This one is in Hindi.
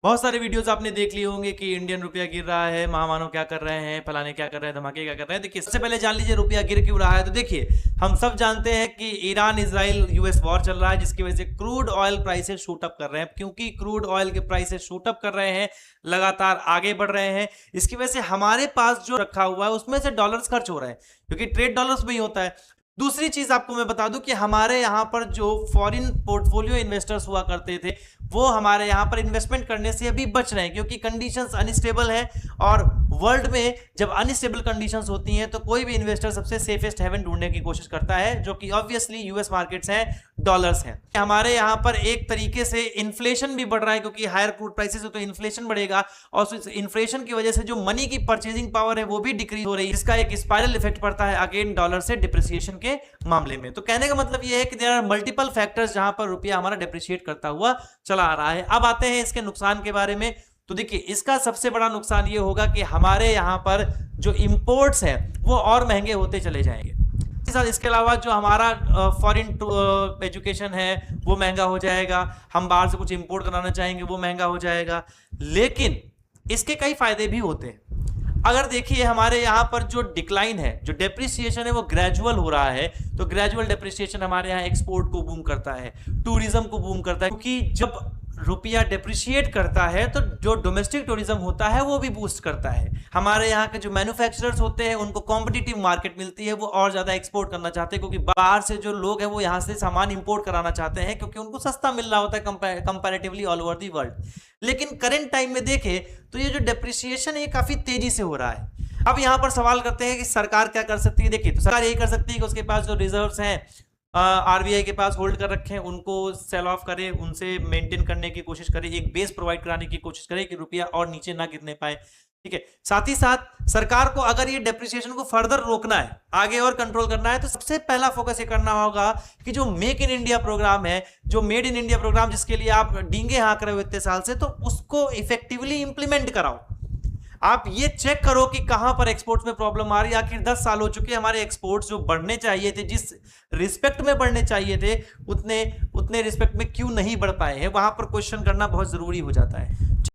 बहुत सारे वीडियोस आपने देख लिए होंगे कि इंडियन रुपया गिर रहा है, महामानव क्या कर रहे हैं, फलाने क्या कर रहे हैं, धमाके क्या कर रहे हैं। देखिए सबसे पहले जान लीजिए रुपया गिर क्यों रहा है। तो देखिए हम सब जानते हैं कि ईरान इजराइल यूएस वॉर चल रहा है, जिसकी वजह से crude oil prices shoot up कर रहे हैं। क्योंकि क्रूड ऑयल के प्राइसेस शूट अप कर रहे हैं, लगातार आगे बढ़ रहे हैं, इसकी वजह से हमारे पास जो रखा हुआ है उसमें से डॉलर्स खर्च हो रहे हैं, क्योंकि ट्रेड डॉलर्स में ही होता है। दूसरी चीज आपको मैं बता दूं कि हमारे यहां पर जो फॉरेन पोर्टफोलियो इन्वेस्टर्स हुआ करते थे वो हमारे यहां पर इन्वेस्टमेंट करने से अभी बच रहे हैं, क्योंकि कंडीशंस अनस्टेबल है। और वर्ल्ड में जब अनस्टेबल कंडीशंस होती हैं तो कोई भी इन्वेस्टर सबसे सेफेस्ट हेवन ढूंढने की कोशिश करता है, जो कि ऑब्वियसली यूएस मार्केट्स हैं, डॉलर्स हैं। हमारे यहां पर एक तरीके से इन्फ्लेशन भी बढ़ रहा है, क्योंकि हायर क्रूड प्राइसेस है तो इन्फ्लेशन बढ़ेगा, और इन्फ्लेशन की वजह से जो मनी की परचेजिंग पावर है वो भी डिक्रीज हो रही है, जिसका एक स्पाइरल इफेक्ट पड़ता है अगेन डॉलर से डिप्रिसिएशन के मामले में। तो कहने का मतलब यह है कि देयर आर मल्टीपल फैक्टर्स जहां पर रुपया हमारा डिप्रिशिएट करता हुआ चला आ रहा है। अब आते हैं इसके नुकसान के बारे में। तो देखिए इसका सबसे बड़ा नुकसान ये होगा कि हमारे यहां पर जो इंपोर्ट्स हैं वो और महंगे होते चले जाएंगे। इसके अलावा जो हमारा फॉरेन एजुकेशन है वो महंगा हो जाएगा, हम बाहर से कुछ इंपोर्ट कराना चाहेंगे वो महंगा हो जाएगा। लेकिन इसके कई फायदे भी होते हैं। अगर देखिए हमारे यहाँ पर जो डिक्लाइन है, जो डेप्रिसिएशन है वो ग्रेजुअल हो रहा है, तो ग्रेजुअल डेप्रिसिएशन हमारे यहाँ एक्सपोर्ट को बूम करता है, टूरिज्म को बूम करता है, क्योंकि जब रुपया डेप्रिशिएट करता है तो जो डोमेस्टिक टूरिज्म होता है वो भी बूस्ट करता है। हमारे यहाँ के जो मैन्युफैक्चरर्स होते हैं उनको कॉम्पिटिटिव मार्केट मिलती है, वो और ज्यादा एक्सपोर्ट करना चाहते हैं, क्योंकि बाहर से जो लोग हैं वो यहाँ से सामान इंपोर्ट कराना चाहते हैं, क्योंकि उनको सस्ता मिल रहा होता है comparatively all over the world. लेकिन करंट टाइम में देखें तो ये जो डेप्रिसिएशन है ये काफी तेजी से हो रहा है। अब यहाँ पर सवाल करते हैं कि सरकार क्या कर सकती है। देखिए तो सरकार यही कर सकती है कि उसके पास जो रिजर्व्स हैं आरबीआई के पास होल्ड कर रखे हैं उनको सेल ऑफ करे, उनसे मेंटेन करने की कोशिश करे, एक बेस प्रोवाइड कराने की कोशिश करे कि रुपया और नीचे ना गिरने पाए। ठीक है, साथ ही साथ सरकार को अगर ये डेप्रिसिएशन को फर्दर रोकना है, आगे और कंट्रोल करना है, तो सबसे पहला फोकस ये करना होगा कि जो मेक इन इंडिया प्रोग्राम है, जो मेड इन इंडिया प्रोग्राम जिसके लिए आप डींगे हाँक रहे हो इतने साल से, तो उसको इफेक्टिवली इंप्लीमेंट कराओ। आप ये चेक करो कि कहां पर एक्सपोर्ट्स में प्रॉब्लम आ रही है। आखिर 10 साल हो चुके हमारे एक्सपोर्ट्स जो बढ़ने चाहिए थे, जिस रिस्पेक्ट में बढ़ने चाहिए थे, उतने रिस्पेक्ट में क्यों नहीं बढ़ पाए हैं, वहां पर क्वेश्चन करना बहुत जरूरी हो जाता है।